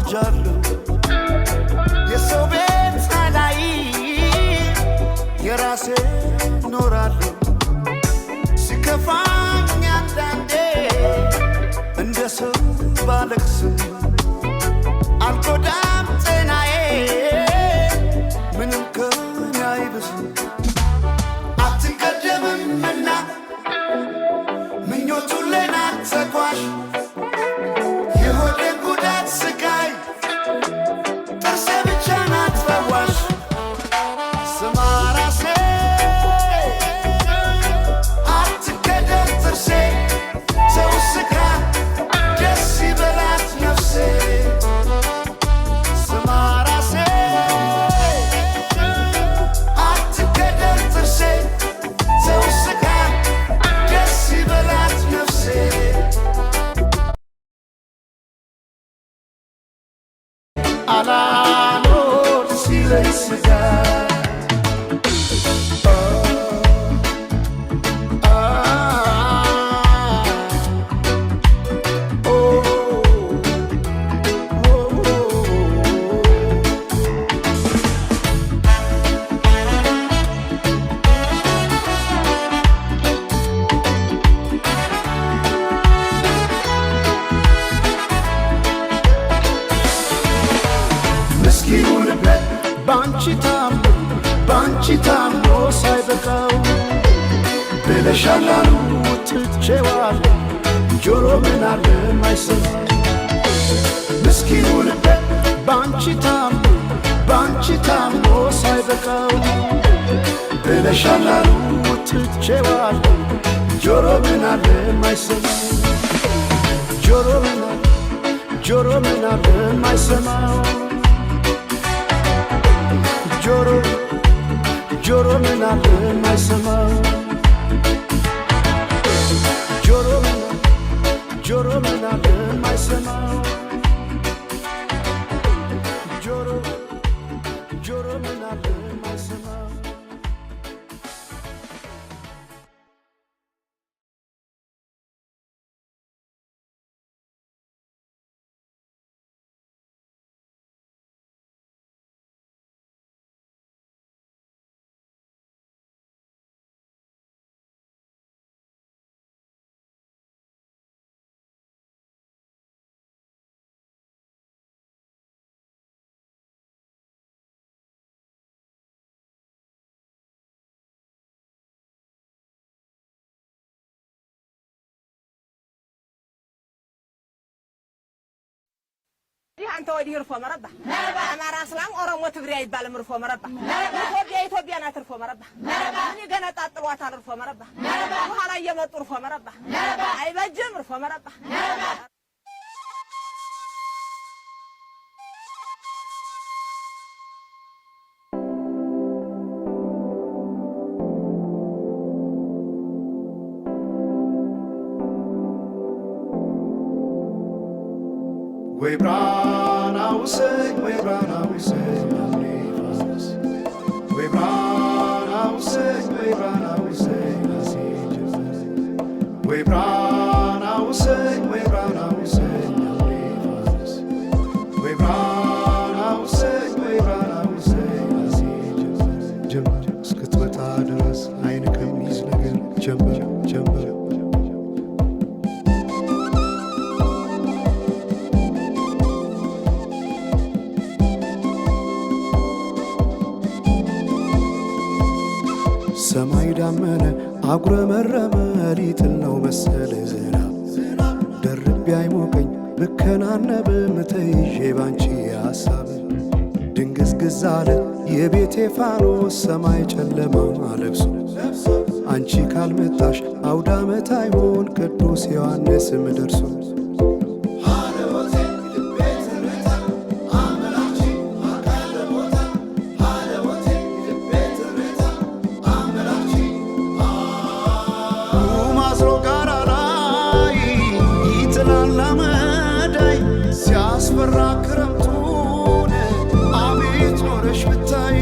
አረጃለሁ የሰው ቤት ሳላይ የራሴ ኖራለሁ ሲከፋኝ አንዳንዴ እንደ ሰው ባለቅስም አልጎዳም ጤናዬ ምንም ከኔ አይብስም አትቀደምምና ምኞቱን ለናት ተጓዥ የሆዴን ጉዳት ስቃይ ጥርሴ ብቻ ናት ፈዋሽ ስማ ራሴ አትቀደም ጥርሴ ሰው ስካ ደስ ይበላት ነፍሴ ስማ ራሴ አትቀደም ጥርሴ ሰው ስካ ደስ ይበላት ነፍሴ አላኖር ሲለኝ ስጋ ባንቺ ታምኖ ሳይበቃው ብለሻላሉ ትቼዋለሁ ጆሮ ምን አለ ማይሰማ ምስኪኑ ልቤ ባንቺ ታምኖ ሳይበቃው ብለሻላሉ ትቼዋለሁ ጆሮ ምን አለ ማይሰማ ጆሮ ምን አለ ማይሰማው ጆሮ ምን አለ ማይሰማው ጆሮ ምን አለ ማይሰማው ጆሮ ምን አለ ማይሰማው አንተ ወዲህ እርፎ መረባ አማራ እስላም ኦሮሞ ትግሬ አይባልም እርፎ መረባ ኢትዮጵያ ናት እርፎ መረባ እኔ ገና ጣጥሏታል እርፎ መረባ በኋላ እየመጡ እርፎ መረባ አይበጅም እርፎ መረባ ወይ ብራናው ሰኝ ወይ ብራናው ሰኝ አፍሪካስ ወይ ብራናው ሰኝ ወይ ብራናው ሰኝ አሲጅስ ወይ ብራናው ሰኝ ወይ ብራናው ሰኝ አፍሪካስ ወይ ብራናው ሰኝ ወይ ብራናው ሰኝ አሲጅስ ጀምር እስክትመጣ ድረስ አይን ከሚይዝ ነገር ጀምር ሰማይ ዳመነ አጉረመረመ ሊጥል ነው መሰለ ዝናብ ደርቤ አይሞቀኝ ብከናነብም ተይዤ ባንቺ ሐሳብ ድንግዝግዝ አለ የቤቴ ፋኖስ ሰማይ ጨለማ ለብሶ አንቺ ካልመጣሽ አውደ ዓመት አይሆን ቅዱስ ዮሐንስም ደርሶ ሲያስፈራ ክረምቱን አቤት ኖረሽ ብታይ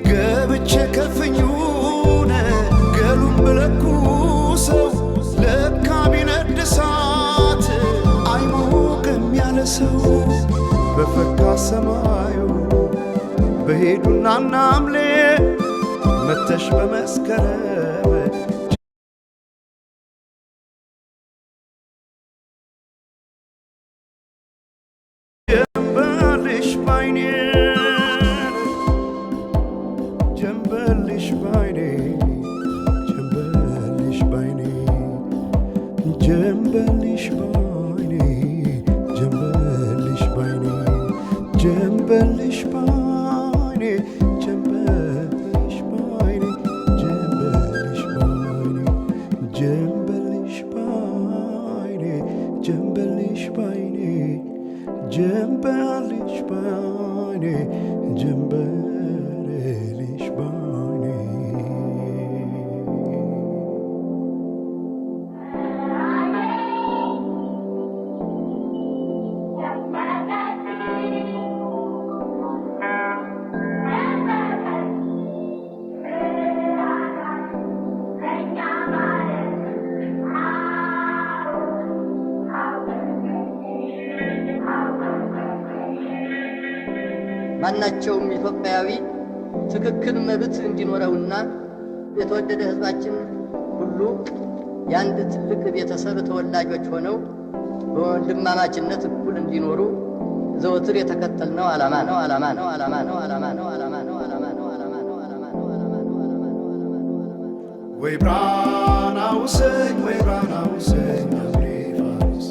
ገብቼ ከፍኙን ገሉን ብለኩ ሰው ለካ ቢነድ እሳት አይሞቅም ያለ ሰው በፈካ ሰማዩ በሄዱና ናምሌ መተሽ በመስከረም ጀንበልሽ ባይኔ ጀንበልሽ ባይኔ ጀንበልሽ ባይኔ ጀንበልሽ ባይኔ ጀንበልሽ ባይኔ ጀንበልሽ ባይኔ ጀንበልሽ ባይኔ ጀንበልሽ ባይኔ ጀንበልሽ ባይኔ ጀንበልሽ ባይኔ ጀንበልሽ ባይኔ ጀንበልሽ ባይኔ ማናቸውም ኢትዮጵያዊ ትክክል መብት እንዲኖረውና የተወደደ ሕዝባችን ሁሉ የአንድ ትልቅ ቤተሰብ ተወላጆች ሆነው በወንድማማችነት እኩል እንዲኖሩ ዘወትር የተከተልነው ዓላማ ነው። ወይ ብራና ውሰኝ ወይ ብራና ውሰኝ አብሬፋስ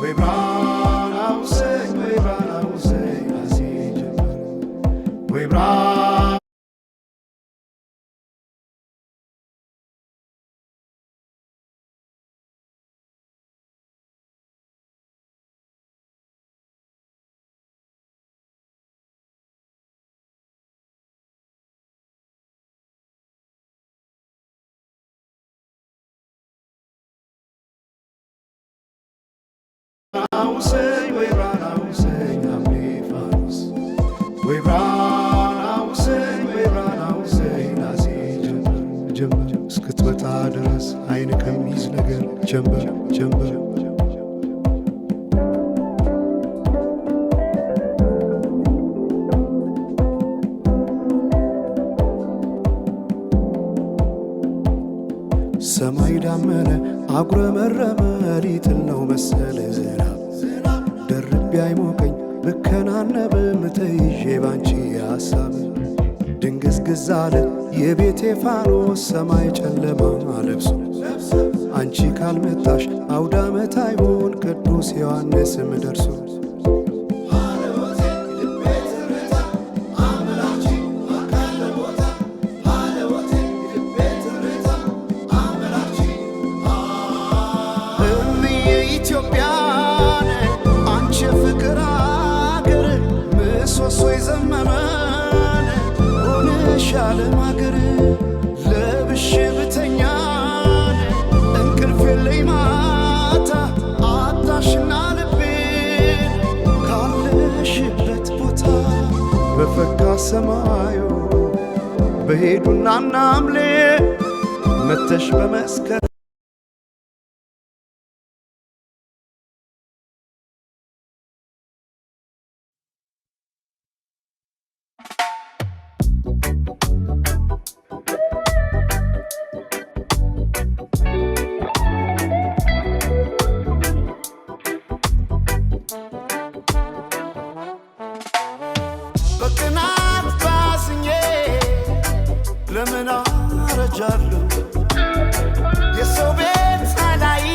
ወይ ብራና ውሰኝ ወይ ብራና ውሰኝ አሲጀመር ወይ ብራና ውሰኝ ወይ ብራና ውሰኝ አብሬፋስ ወይ ብራና ውሰኝ ወይ ብራና ውሰኝ አሲጀመር እስክትመጣ ድረስ አይን ከሚይዝ ነገር ጀንበር ጀንበር ሰማይ ዳመነ አጉረመረመ ሊጥል ነው መሰለ ዝናብ ደርቤ አይሞቀኝ ብከናነብ ምተይዤ ባንቺ ሐሳብ ድንግዝግዝ አለ የቤቴ ፋኖስ ሰማይ ጨለማ ለብሶ አንቺ ካልመጣሽ አውደ ዓመት አይሆን ቅዱስ ዮሐንስም ደርሶ ሻለም አገር ለብሼ ብተኛን እንቅልፍ የለኝ ማታ አጣሽና ልቤን ካለሽበት ቦታ በፈካ ሰማዩ በሄዱና ናምሌ መተሽ በመስከረም በቅናት ባዝኜ ለምን አረጃለሁ የሰው ቤት ላይ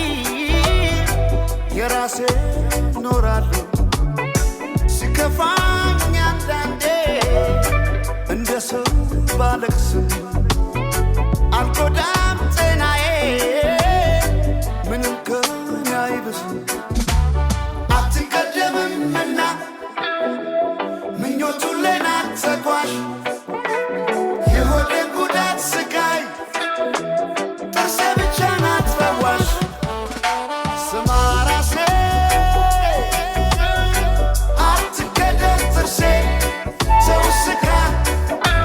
የራሴ ኖራለሁ ሲከፋኝ አንዳንዴ እንደ ሰው ባለቅስም አልጎዳም ጤናዬ ምንም ከኔ አይብስም አትቀደምምና ምኞቱን ለናት ተጓዥ የሆዴ ጉዳት ስቃይ ጥርሴ ብቻ ናት ፈዋሽ ስማ ራሴ አትከደን ጥርሴ ሰው ስካ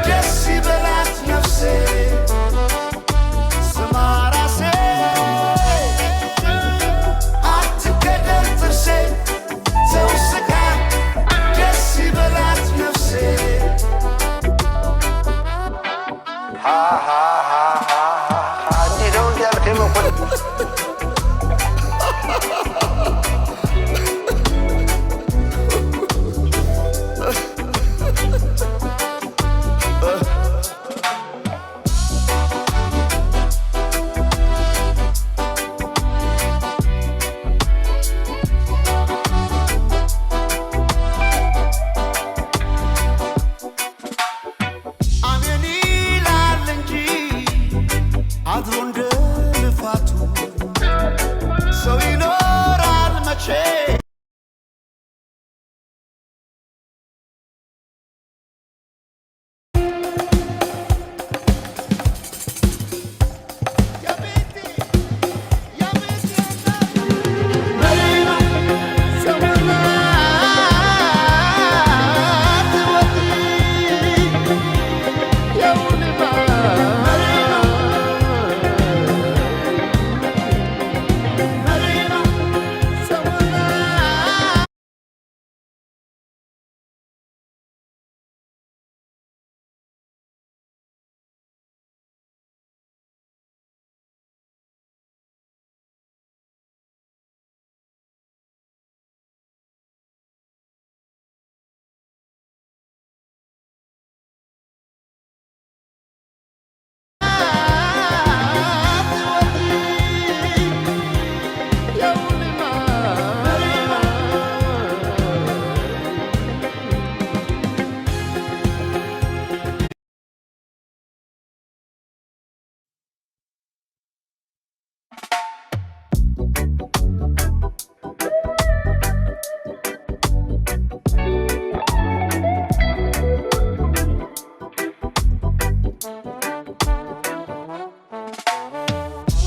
ደስ ይበላት ነፍሴ እንዲህ ነው እንዲያልከኝ መኮንን አሜን ይላል እንጂ አድሮ እንደ ልፋቱ ሰው ይኖራል መቼ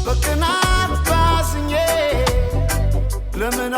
በቅናት ባዝኜ ለምን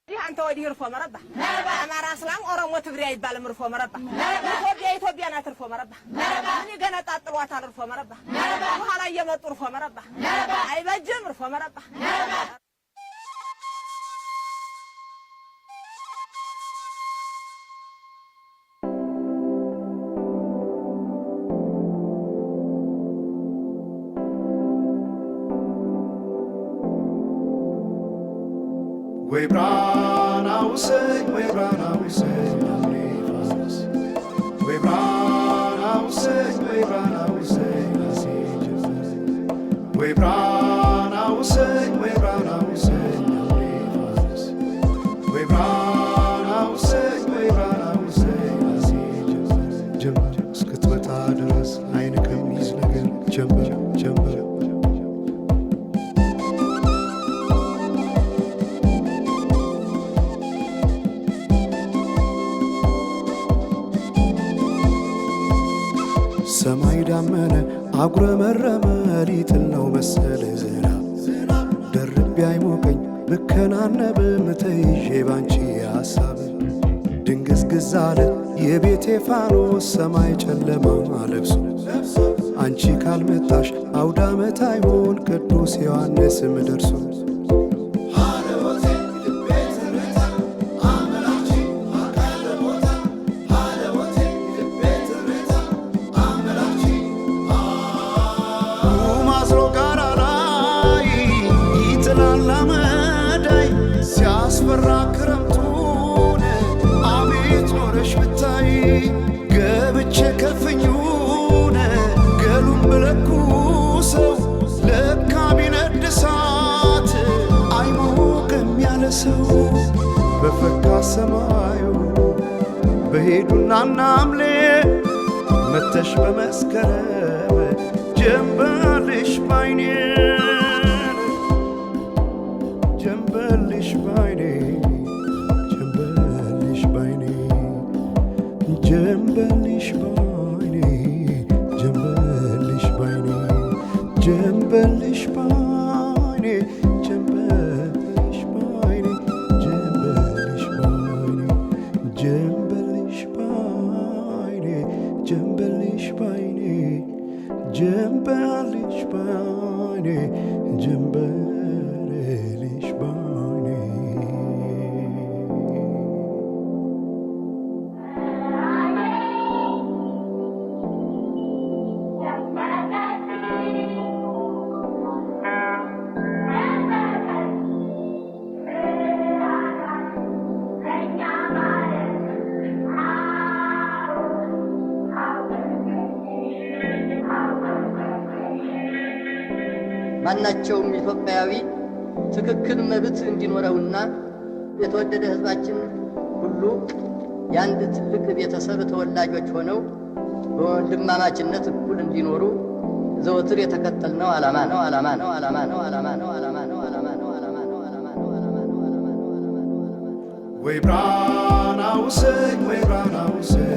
አንተ ወዲህ እርፎ መረባ አማራ እስላም ኦሮሞ ትግሬ አይባልም። እርፎ መረባ ኢትዮጵያ ናት። እርፎ መረባ ምን ይገነጣጥሏታል? እርፎ መረባ በኋላ እየመጡ እርፎ መረባ አይበጅም። እርፎ መረባ ወይ ብራና ውሰኝ ወይ ብራና ውሰኝ አምሪፋስ ወይ ብራና ውሰኝ ወይ ብራና ውሰኝ አሲጀስ ወይ ብራና ውሰኝ ወይ ብራና ውሰኝ አምሪፋስ ወይ ብራና ውሰኝ ወይ ብራና ውሰኝ አሲጀስ ጀምር እስክትመጣ ድረስ አይን ከሚይዝ ነገር ጀምር ጀምር ሰማይ ዳመነ አጉረመረመ ሊጥል ነው መሰለ ዝናብ ደርቤ አይሞቀኝ ብከናነብም ተይዤ ባንቺ ሐሳብ ድንግዝግዝ አለ የቤቴ ፋኖስ ሰማይ ጨለማ ለብሶ አንቺ ካልመጣሽ አውደ ዓመት አይሆን ቅዱስ ዮሐንስም ደርሶ ሲያስፈራ ክረምቱን አቤት ኖረሽ ብታይ ገብቼ ከፍኙን ገሉን ብለኩ ሰው ለካ ቢነድ እሳት አይሞቅም ያለ ሰው በፈካ ሰማዩ በሄዱና ናምሌ መተሽ በመስከረም ጀንበልሽ ባይኔ ጀንበልሽ ባይኔ ጀንበልሽ ባይኔ ጀንበልሽ ባይኔ ጀንበልሽ ባይኔ ጀንበልሽ ባይኔ ጀንበልሽ ባይኔ ጀንበልሽ ባይኔ ጀንበልሽ ባይኔ ጀንበልሽ ባይኔ ጀንበልሽ ባይኔ ጀንበልሽ ባይኔ ማናቸውም ኢትዮጵያዊ ትክክል መብት እንዲኖረውና የተወደደ ሕዝባችን ሁሉ የአንድ ትልቅ ቤተሰብ ተወላጆች ሆነው በወንድማማችነት እኩል እንዲኖሩ ዘወትር የተከተልነው ዓላማ ነው። ወይ ብራና ውሰኝ ወይ ብራና ውሰኝ